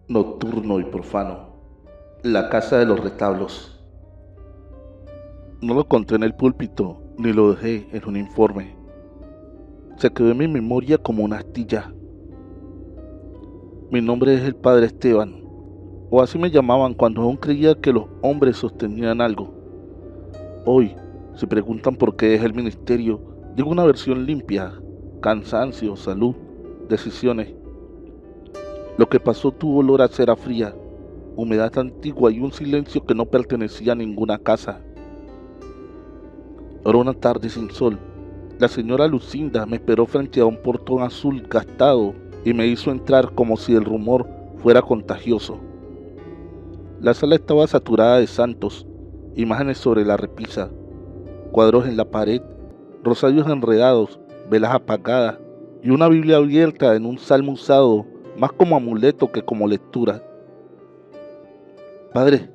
nocturno y profano, la casa de los retablos. No lo conté en el púlpito, ni lo dejé en un informe. Se quedó en mi memoria como una astilla. Mi nombre es el Padre Esteban, o así me llamaban cuando aún creía que los hombres sostenían algo. Hoy, se preguntan por qué es el ministerio, digo una versión limpia: cansancio, salud, decisiones. Lo que pasó tuvo olor a cera fría, humedad antigua y un silencio que no pertenecía a ninguna casa. Era una tarde sin sol. La señora Lucinda me esperó frente a un portón azul gastado y me hizo entrar como si el rumor fuera contagioso. La sala estaba saturada de santos, imágenes sobre la repisa, cuadros en la pared, rosarios enredados, velas apagadas y una Biblia abierta en un salmo usado más como amuleto que como lectura. Padre,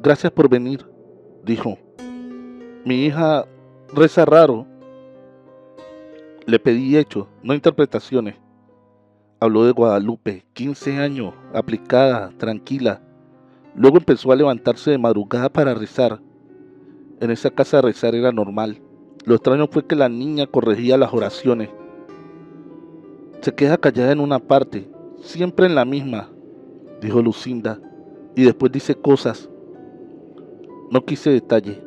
gracias por venir, dijo. Mi hija reza raro. Le pedí hechos, no interpretaciones. Habló de Guadalupe, 15 años, aplicada, tranquila. Luego empezó a levantarse de madrugada para rezar. En esa casa rezar era normal. Lo extraño fue que la niña corregía las oraciones. Se queda callada en una parte, siempre en la misma, dijo Lucinda, y después dice cosas. No quise detalle.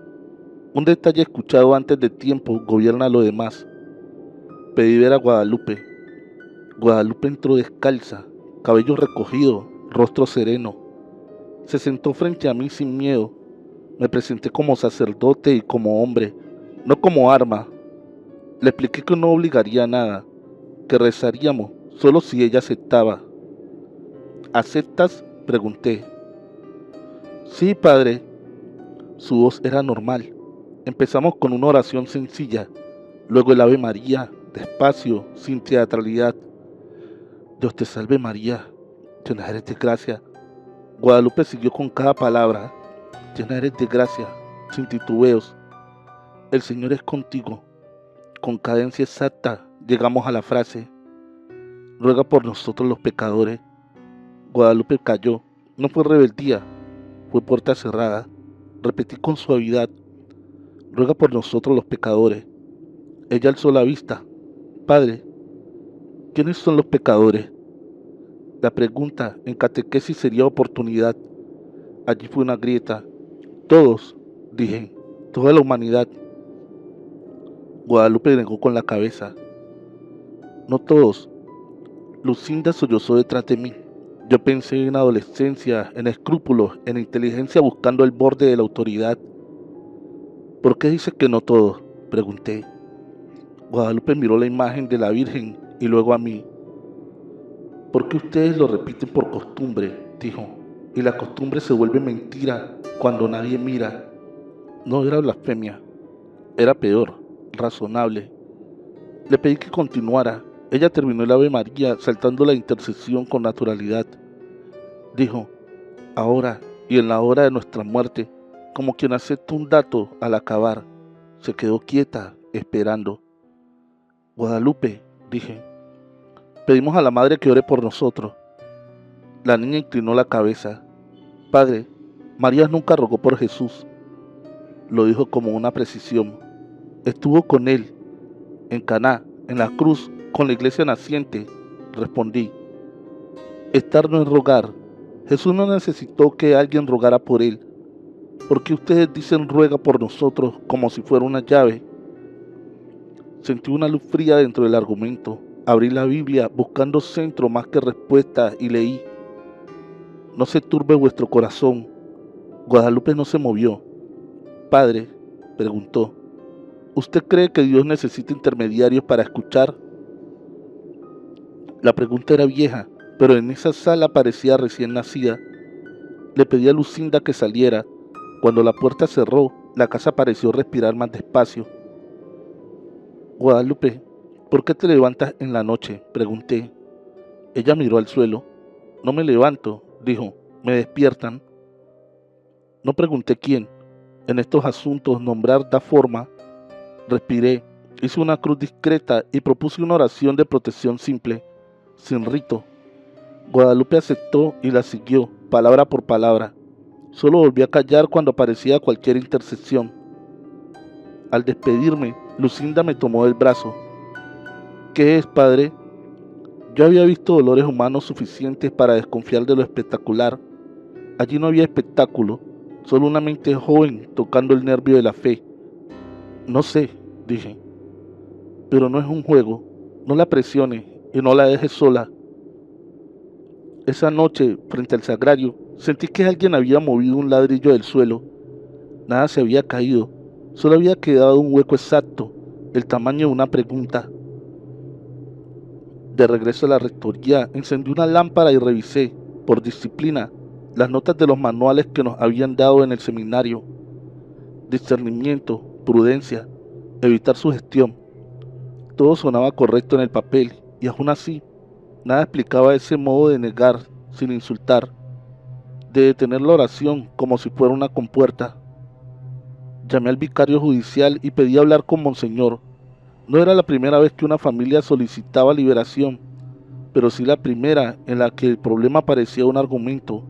Un detalle escuchado antes de tiempo gobierna lo demás. Pedí ver a Guadalupe. Guadalupe entró descalza, cabello recogido, rostro sereno. Se sentó frente a mí sin miedo. Me presenté como sacerdote y como hombre, no como arma. Le expliqué que no obligaría a nada, que rezaríamos solo si ella aceptaba. ¿Aceptas?, pregunté. Sí, padre. Su voz era normal. Empezamos con una oración sencilla, luego el Ave María, despacio, sin teatralidad. Dios te salve María, llena eres de gracia. Guadalupe siguió con cada palabra. Llena eres de gracia, sin titubeos. El Señor es contigo. Con cadencia exacta llegamos a la frase: ruega por nosotros los pecadores. Guadalupe cayó. No fue rebeldía, fue puerta cerrada. Repetí con suavidad: ruega por nosotros los pecadores. Ella alzó la vista. Padre, ¿quiénes son los pecadores? La pregunta en catequesis sería oportunidad. Allí fue una grieta. Todos, dije, toda la humanidad. Guadalupe negó con la cabeza. No todos. Lucinda sollozó detrás de mí. Yo pensé en adolescencia, en escrúpulos, en inteligencia buscando el borde de la autoridad. ¿Por qué dice que no todos?, pregunté. Guadalupe miró la imagen de la Virgen y luego a mí. Porque ustedes lo repiten por costumbre, dijo, y la costumbre se vuelve mentira cuando nadie mira. No era blasfemia, era peor, razonable. Le pedí que continuara. Ella terminó el Ave María saltando la intercesión con naturalidad. Dijo: ahora y en la hora de nuestra muerte, como quien acepta un dato al acabar. Se quedó quieta, esperando. Guadalupe, dije, pedimos a la Madre que ore por nosotros. La niña inclinó la cabeza. Padre, María nunca rogó por Jesús. Lo dijo como una precisión. Estuvo con él, en Caná, en la cruz, con la iglesia naciente, respondí. Estar no es rogar. Jesús no necesitó que alguien rogara por él. ¿Por qué ustedes dicen ruega por nosotros como si fuera una llave? Sentí una luz fría dentro del argumento. Abrí la Biblia buscando centro más que respuesta y leí: no se turbe vuestro corazón. Guadalupe no se movió. Padre, preguntó, ¿usted cree que Dios necesita intermediarios para escuchar? La pregunta era vieja, pero en esa sala parecía recién nacida. Le pedí a Lucinda que saliera. Cuando la puerta cerró, la casa pareció respirar más despacio. Guadalupe, ¿por qué te levantas en la noche?, pregunté. Ella miró al suelo. No me levanto, dijo, me despiertan. No pregunté quién. En estos asuntos nombrar da forma. Respiré, hice una cruz discreta y propuse una oración de protección simple, sin rito. Guadalupe aceptó y la siguió, palabra por palabra. Solo volvió a callar cuando aparecía cualquier intersección. Al despedirme, Lucinda me tomó del brazo. ¿Qué es, padre? Yo había visto dolores humanos suficientes para desconfiar de lo espectacular. Allí no había espectáculo, solo una mente joven tocando el nervio de la fe. No sé, dije, pero no es un juego. No la presiones y no la dejes sola. Esa noche, frente al sagrario, sentí que alguien había movido un ladrillo del suelo. Nada se había caído, solo había quedado un hueco exacto, el tamaño de una pregunta. De regreso a la rectoría, encendí una lámpara y revisé, por disciplina, las notas de los manuales que nos habían dado en el seminario. Discernimiento, prudencia, evitar sugestión. Todo sonaba correcto en el papel y aún así, nada explicaba ese modo de negar sin insultar, de detener la oración como si fuera una compuerta. Llamé al vicario judicial y pedí hablar con Monseñor. No era la primera vez que una familia solicitaba liberación, pero sí la primera en la que el problema parecía un argumento.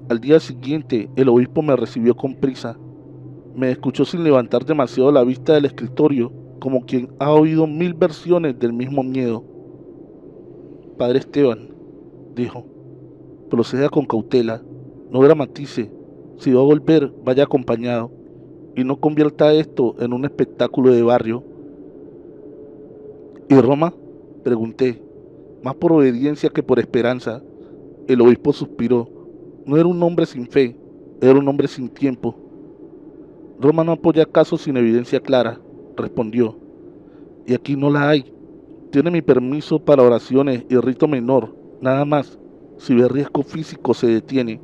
Al día siguiente, el obispo me recibió con prisa. Me escuchó sin levantar demasiado la vista del escritorio, como quien ha oído 1000 versiones del mismo miedo. Padre Esteban, dijo, proceda con cautela, no dramatice. Si va a volver, vaya acompañado, y no convierta esto en un espectáculo de barrio. ¿Y Roma? Pregunté, más por obediencia que por esperanza. El obispo suspiró. No era un hombre sin fe, era un hombre sin tiempo. Roma no apoya casos sin evidencia clara, respondió. Y aquí no la hay. Tiene mi permiso para oraciones y rito menor, nada más. Si ve riesgo físico se detiene.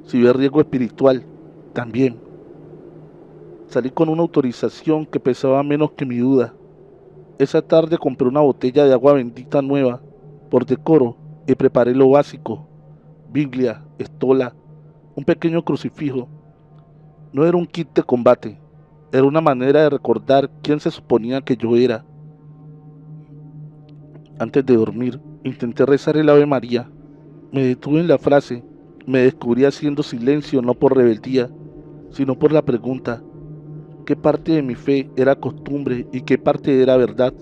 Si ve riesgo espiritual, también. Salí con una autorización que pesaba menos que mi duda. Esa tarde compré una botella de agua bendita nueva, por decoro, y preparé lo básico. Biblia, estola, un pequeño crucifijo. No era un kit de combate, era una manera de recordar quién se suponía que yo era. Antes de dormir, intenté rezar el Ave María. Me detuve en la frase, me descubrí haciendo silencio no por rebeldía, sino por la pregunta, ¿qué parte de mi fe era costumbre y qué parte era verdad?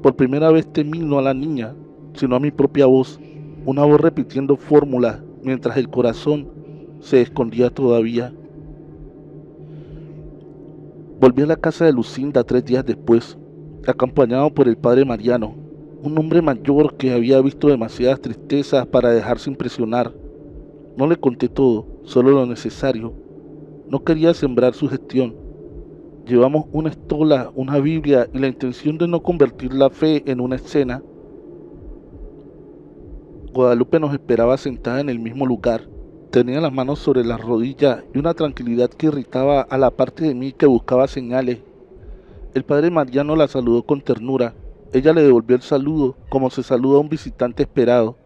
Por primera vez temí no a la niña, sino a mi propia voz, una voz repitiendo fórmulas mientras el corazón se escondía todavía. Volví a la casa de Lucinda 3 días después, acompañado por el padre Mariano, un hombre mayor que había visto demasiadas tristezas para dejarse impresionar. No le conté todo, solo lo necesario. No quería sembrar su gestión. Llevamos una estola, una Biblia y la intención de no convertir la fe en una escena. Guadalupe nos esperaba sentada en el mismo lugar. Tenía las manos sobre las rodillas y una tranquilidad que irritaba a la parte de mí que buscaba señales. El padre Mariano la saludó con ternura. Ella le devolvió el saludo como se saluda a un visitante esperado.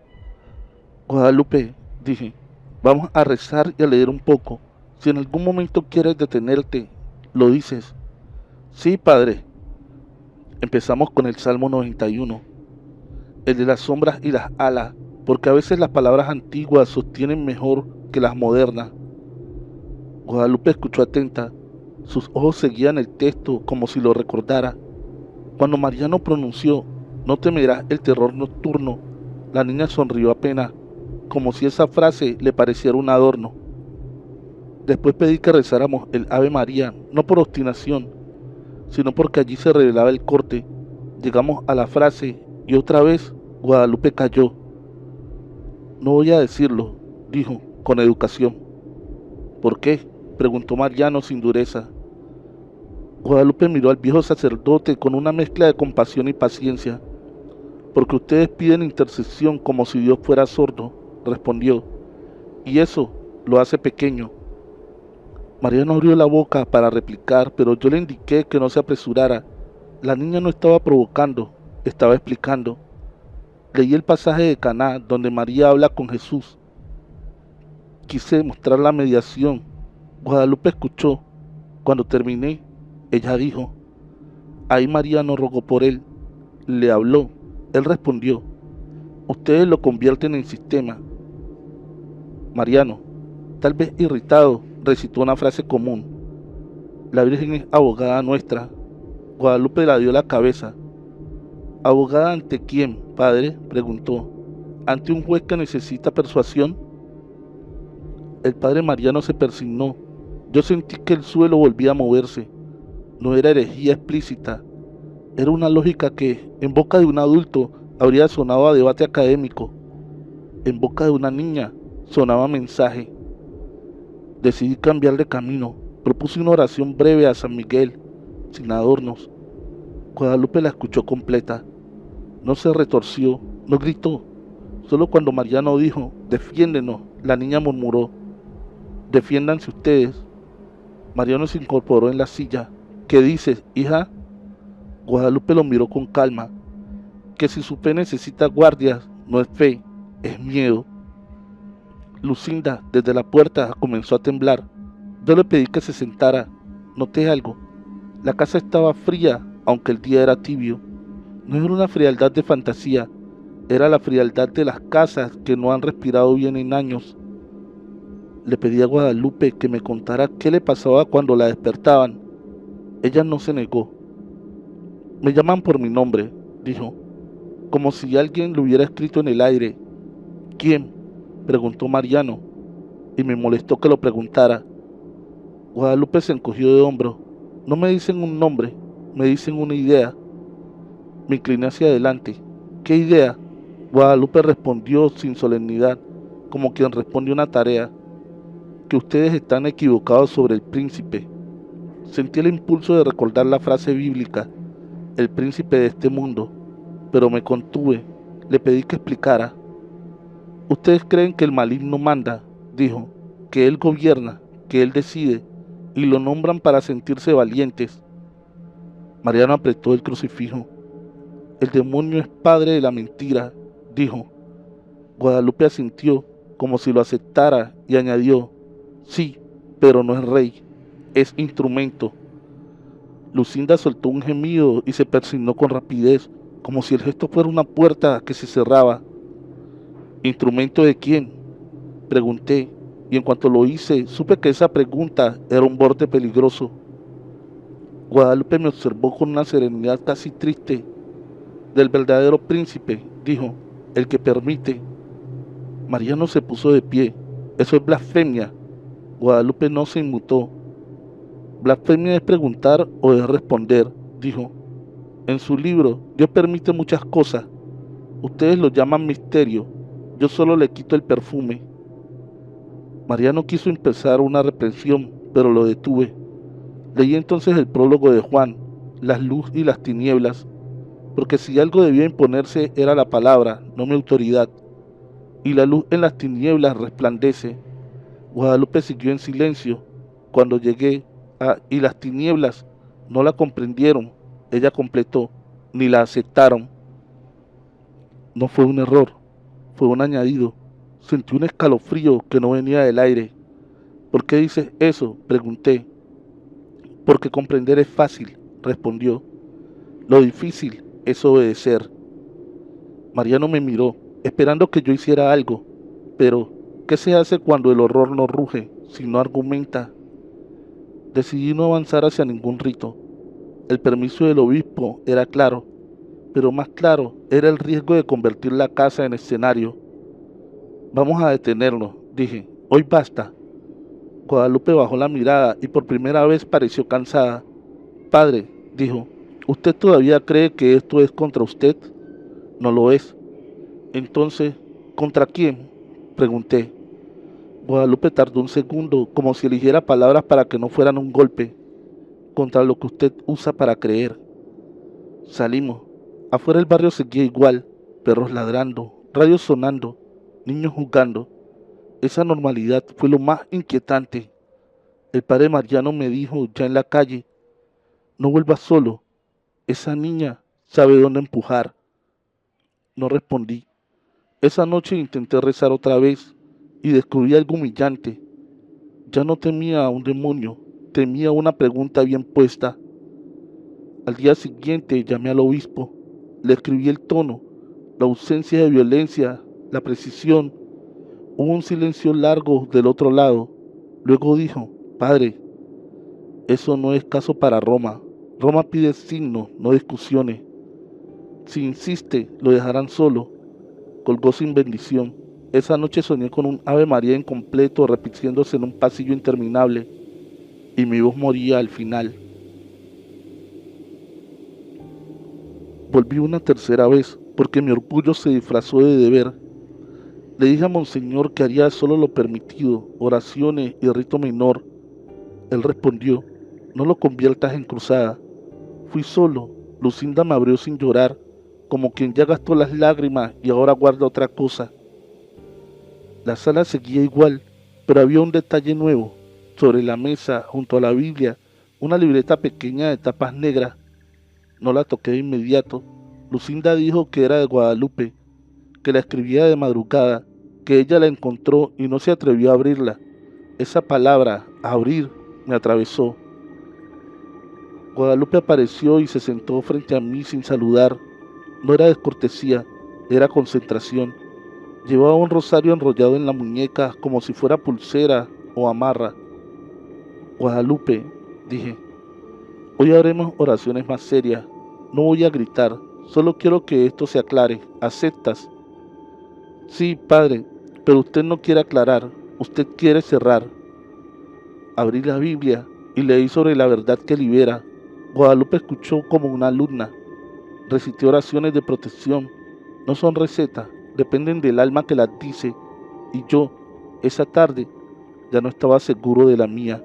Guadalupe, dije, vamos a rezar y a leer un poco. Si en algún momento quieres detenerte, lo dices. Sí, padre. Empezamos con el Salmo 91, el de las sombras y las alas, porque a veces las palabras antiguas sostienen mejor que las modernas. Guadalupe escuchó atenta. Sus ojos seguían el texto como si lo recordara. Cuando Mariano pronunció, no temerás el terror nocturno, la niña sonrió apenas, como si esa frase le pareciera un adorno. Después pedí que rezáramos el Ave María, no por obstinación, sino porque allí se revelaba el corte. Llegamos a la frase y otra vez Guadalupe cayó. No voy a decirlo, dijo, con educación. ¿Por qué?, preguntó Mariano sin dureza. Guadalupe miró al viejo sacerdote con una mezcla de compasión y paciencia. Porque ustedes piden intercesión como si Dios fuera sordo, respondió, y eso lo hace pequeño. Mariano abrió la boca para replicar, pero yo le indiqué que no se apresurara. La niña no estaba provocando, estaba explicando. Leí el pasaje de Caná donde María habla con Jesús. Quise demostrar la mediación. Guadalupe escuchó. Cuando terminé, ella dijo, ahí María no rogó por él, le habló, él respondió. Ustedes lo convierten en sistema. Mariano, tal vez irritado, recitó una frase común. La Virgen es abogada nuestra. Guadalupe la dio la cabeza. ¿Abogada ante quién, padre?, preguntó. ¿Ante un juez que necesita persuasión? El padre Mariano se persignó. Yo sentí que el suelo volvía a moverse. No era herejía explícita. Era una lógica que, en boca de un adulto, habría sonado a debate académico. En boca de una niña, sonaba mensaje. Decidí cambiar de camino. Propuse una oración breve a San Miguel, sin adornos. Guadalupe la escuchó completa. No se retorció, no gritó. Solo cuando Mariano dijo, defiéndenos, la niña murmuró, defiéndanse ustedes. Mariano se incorporó en la silla. ¿Qué dices, hija? Guadalupe lo miró con calma. Que si su fe necesita guardias, no es fe, es miedo. Lucinda, desde la puerta, comenzó a temblar. Yo le pedí que se sentara. Noté algo. La casa estaba fría, aunque el día era tibio. No era una frialdad de fantasía, era la frialdad de las casas que no han respirado bien en años. Le pedí a Guadalupe que me contara qué le pasaba cuando la despertaban. Ella no se negó. Me llaman por mi nombre, dijo, como si alguien lo hubiera escrito en el aire. ¿Quién?, preguntó Mariano, y me molestó que lo preguntara. Guadalupe se encogió de hombro. No me dicen un nombre, me dicen una idea. Me incliné hacia adelante. ¿Qué idea? Guadalupe respondió sin solemnidad, como quien responde una tarea. Que ustedes están equivocados sobre el príncipe. Sentí el impulso de recordar la frase bíblica, el príncipe de este mundo, pero me contuve. Le pedí que explicara. Ustedes creen que el maligno manda, dijo, que él gobierna, que él decide, y lo nombran para sentirse valientes. Mariano apretó el crucifijo. El demonio es padre de la mentira, dijo. Guadalupe asintió, como si lo aceptara, y añadió, sí, pero no es rey, es instrumento. Lucinda soltó un gemido y se persignó con rapidez, como si el gesto fuera una puerta que se cerraba. ¿Instrumento de quién?, pregunté, y en cuanto lo hice, supe que esa pregunta era un borde peligroso. Guadalupe me observó con una serenidad casi triste. Del verdadero príncipe, dijo, el que permite. Mariano se puso de pie. Eso es blasfemia. Guadalupe no se inmutó. Blasfemia es preguntar o es responder, dijo. En su libro, Dios permite muchas cosas. Ustedes lo llaman misterio. Yo solo le quito el perfume. Mariano quiso empezar una reprensión, pero lo detuve. Leí entonces el prólogo de Juan, las luz y las tinieblas, porque si algo debía imponerse era la palabra, no mi autoridad. Y la luz en las tinieblas resplandece. Guadalupe siguió en silencio. Cuando llegué a y las tinieblas no la comprendieron, ella completó, ni la aceptaron. No fue un error, fue un añadido. Sentí un escalofrío que no venía del aire. ¿Por qué dices eso?, pregunté. Porque comprender es fácil, respondió. Lo difícil es obedecer. Mariano me miró, esperando que yo hiciera algo. Pero, ¿qué se hace cuando el horror no ruge, sino argumenta? Decidí no avanzar hacia ningún rito. El permiso del obispo era claro, pero más claro era el riesgo de convertir la casa en escenario. Vamos a detenernos, dije. Hoy basta. Guadalupe bajó la mirada y por primera vez pareció cansada. Padre, dijo, ¿usted todavía cree que esto es contra usted? No lo es. Entonces, ¿contra quién?, pregunté. Guadalupe tardó un segundo, como si eligiera palabras para que no fueran un golpe. Contra lo que usted usa para creer. Salimos. Afuera el barrio seguía igual, perros ladrando, radios sonando, niños jugando. Esa normalidad fue lo más inquietante. El padre Mariano me dijo ya en la calle, no vuelvas solo, esa niña sabe dónde empujar. No respondí. Esa noche intenté rezar otra vez y descubrí algo humillante. Ya no temía a un demonio, temía una pregunta bien puesta. Al día siguiente llamé al obispo, le escribí el tono, la ausencia de violencia, la precisión. Hubo un silencio largo del otro lado. Luego dijo: Padre, eso no es caso para Roma. Roma pide signos, no discusiones. Si insiste, lo dejarán solo. Colgó sin bendición. Esa noche soñé con un Ave María incompleto repitiéndose en un pasillo interminable, y mi voz moría al final. Volví una tercera vez, porque mi orgullo se disfrazó de deber. Le dije a Monseñor que haría solo lo permitido, oraciones y rito menor. Él respondió: no lo conviertas en cruzada. Fui solo. Lucinda me abrió sin llorar, como quien ya gastó las lágrimas y ahora guarda otra cosa. La sala seguía igual, pero había un detalle nuevo. Sobre la mesa, junto a la Biblia, una libreta pequeña de tapas negras. No la toqué de inmediato. Lucinda dijo que era de Guadalupe, que la escribía de madrugada, que ella la encontró y no se atrevió a abrirla. Esa palabra, abrir, me atravesó. Guadalupe apareció y se sentó frente a mí sin saludar. No era descortesía, era concentración. Llevaba un rosario enrollado en la muñeca como si fuera pulsera o amarra. Guadalupe, dije, hoy haremos oraciones más serias. No voy a gritar, solo quiero que esto se aclare. ¿Aceptas? Sí, padre, pero usted no quiere aclarar, usted quiere cerrar. Abrí la Biblia y leí sobre la verdad que libera. Guadalupe escuchó como una alumna. Recité oraciones de protección. No son recetas, dependen del alma que las dice. Y yo, esa tarde, ya no estaba seguro de la mía.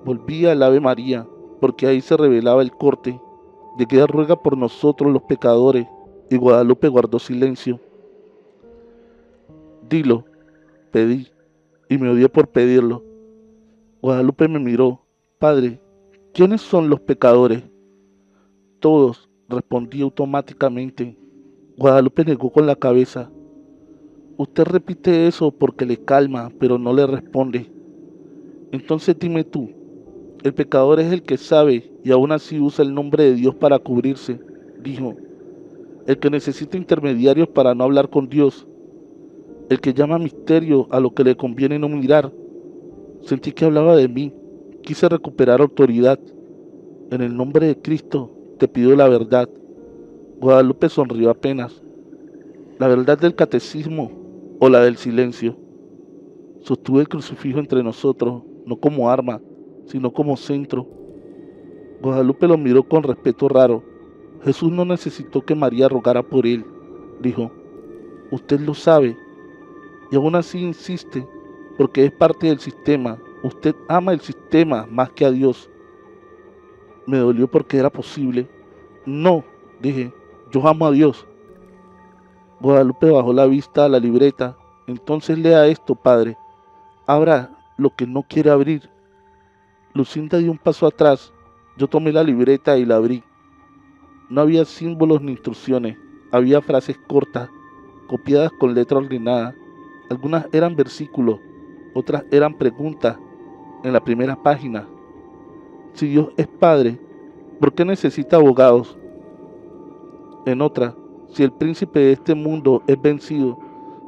Volví al Ave María, porque ahí se revelaba el corte. Llegué a ruega por nosotros los pecadores, y Guadalupe guardó silencio. Dilo, pedí, y me odié por pedirlo. Guadalupe me miró. Padre, ¿quiénes son los pecadores? Todos, respondí automáticamente. Guadalupe negó con la cabeza. Usted repite eso porque le calma, pero no le responde. Entonces dime tú, el pecador es el que sabe y aún así usa el nombre de Dios para cubrirse, dijo. El que necesita intermediarios para no hablar con Dios. El que llama misterio a lo que le conviene no mirar. Sentí que hablaba de mí. Quise recuperar autoridad. En el nombre de Cristo te pido la verdad. Guadalupe sonrió apenas. ¿La verdad del catecismo o la del silencio? Sostuve el crucifijo entre nosotros, no como arma, sino como centro. Guadalupe lo miró con respeto raro. Jesús no necesitó que María rogara por él, dijo. Usted lo sabe, y aún así insiste, porque es parte del sistema. Usted ama el sistema más que a Dios. Me dolió porque era posible. No, dije, yo amo a Dios. Guadalupe bajó la vista a la libreta. Entonces lea esto, padre. Abra lo que no quiere abrir. Lucinda dio un paso atrás. Yo tomé la libreta y la abrí. No había símbolos ni instrucciones. Había frases cortas, copiadas con letra ordenada. Algunas eran versículos, otras eran preguntas. En la primera página: si Dios es Padre, ¿por qué necesita abogados? En otra: si el príncipe de este mundo es vencido,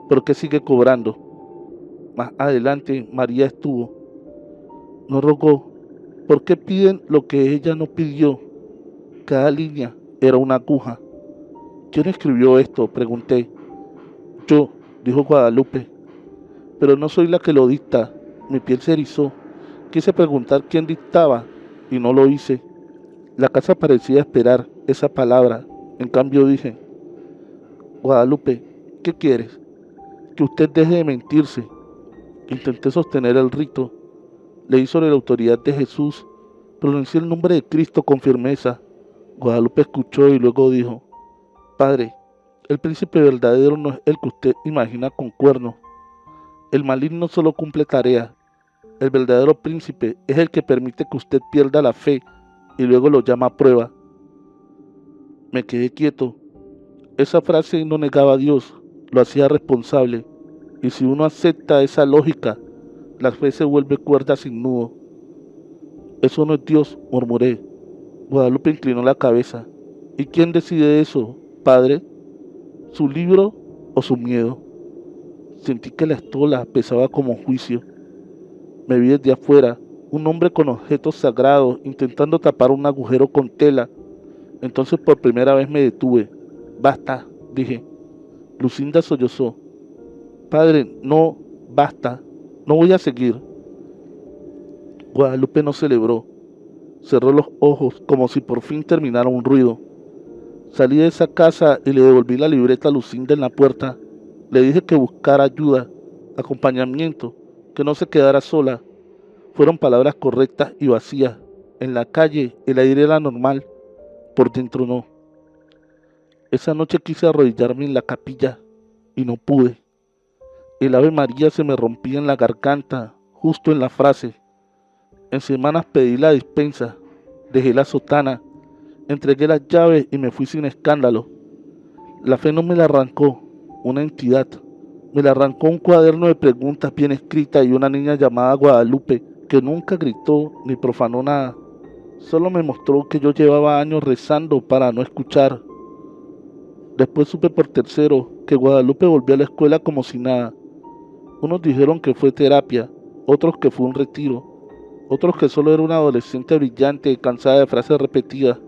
¿por qué sigue cobrando? Más adelante María estuvo. No rogó. ¿Por qué piden lo que ella no pidió? Cada línea era una aguja. ¿Quién escribió esto?, pregunté. Yo, dijo Guadalupe, pero no soy la que lo dicta. Mi piel se erizó. Quise preguntar quién dictaba y no lo hice. La casa parecía esperar esa palabra. En cambio dije: Guadalupe, ¿qué quieres? Que usted deje de mentirse. Intenté sostener el rito. Leí sobre la autoridad de Jesús. Pronuncié el nombre de Cristo con firmeza. Guadalupe escuchó y luego dijo: Padre, el príncipe verdadero no es el que usted imagina con cuernos. El maligno solo cumple tareas. El verdadero príncipe es el que permite que usted pierda la fe y luego lo llama a prueba. Me quedé quieto. Esa frase no negaba a Dios, lo hacía responsable. Y si uno acepta esa lógica, la fe se vuelve cuerda sin nudo. Eso no es Dios, murmuré. Guadalupe inclinó la cabeza. ¿Y quién decide eso, padre? su libro o su miedo. Sentí que la estola pesaba como juicio. Me vi desde afuera, un hombre con objetos sagrados intentando tapar un agujero con tela. Entonces por primera vez me detuve. Basta, dije. Lucinda sollozó. Padre, no, basta, no voy a seguir. Guadalupe no celebró. Cerró los ojos como si por fin terminara un ruido. Salí de esa casa y le devolví la libreta a Lucinda en la puerta. Le dije que buscara ayuda, acompañamiento, que no se quedara sola. Fueron palabras correctas y vacías. En la calle el aire era normal, por dentro no. Esa noche quise arrodillarme en la capilla y no pude. El Ave María se me rompía en la garganta, justo en la frase. En semanas pedí la despensa, dejé la sotana, entregué las llaves y me fui sin escándalo. La fe no me la arrancó una entidad, me la arrancó un cuaderno de preguntas bien escritas y una niña llamada Guadalupe que nunca gritó ni profanó nada. Solo me mostró que yo llevaba años rezando para no escuchar. Después supe por tercero que Guadalupe volvió a la escuela como si nada. Unos dijeron que fue terapia, otros que fue un retiro, otros que solo era una adolescente brillante y cansada de frases repetidas.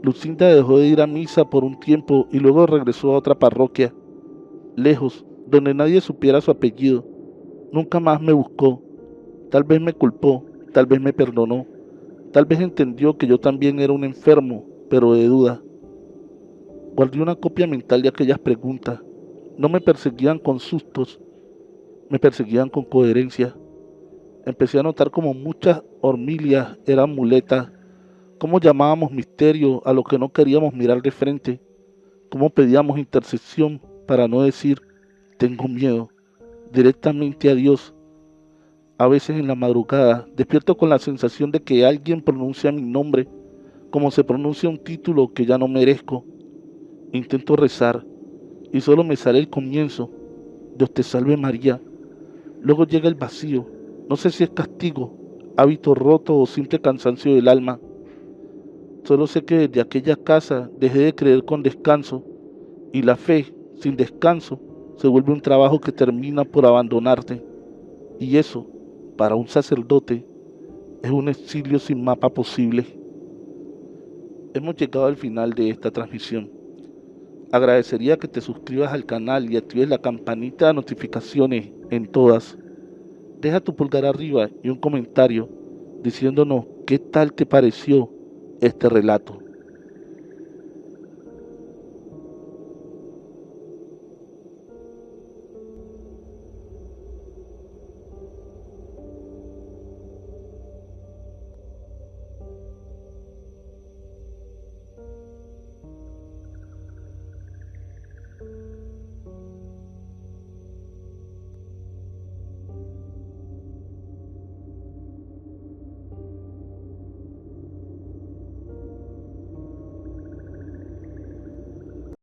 Lucinda dejó de ir a misa por un tiempo y luego regresó a otra parroquia, lejos, donde nadie supiera su apellido. Nunca más me buscó. Tal vez me culpó, tal vez me perdonó, tal vez entendió que yo también era un enfermo, pero de duda. Guardé una copia mental de aquellas preguntas. No me perseguían con sustos, me perseguían con coherencia. Empecé a notar como muchas hormilias eran muletas, cómo llamábamos misterio a lo que no queríamos mirar de frente, cómo pedíamos intercesión para no decir tengo miedo directamente a Dios. A veces en la madrugada despierto con la sensación de que alguien pronuncia mi nombre, como se pronuncia un título que ya no merezco. Intento rezar y solo me sale el comienzo, Dios te salve María. Luego llega el vacío, no sé si es castigo, hábito roto o simple cansancio del alma. Solo sé que desde aquella casa dejé de creer con descanso y la fe sin descanso se vuelve un trabajo que termina por abandonarte. Y eso, para un sacerdote, es un exilio sin mapa posible. Hemos llegado al final de esta transmisión. Agradecería que te suscribas al canal y actives la campanita de notificaciones en todas. Deja tu pulgar arriba y un comentario diciéndonos qué tal te pareció este relato.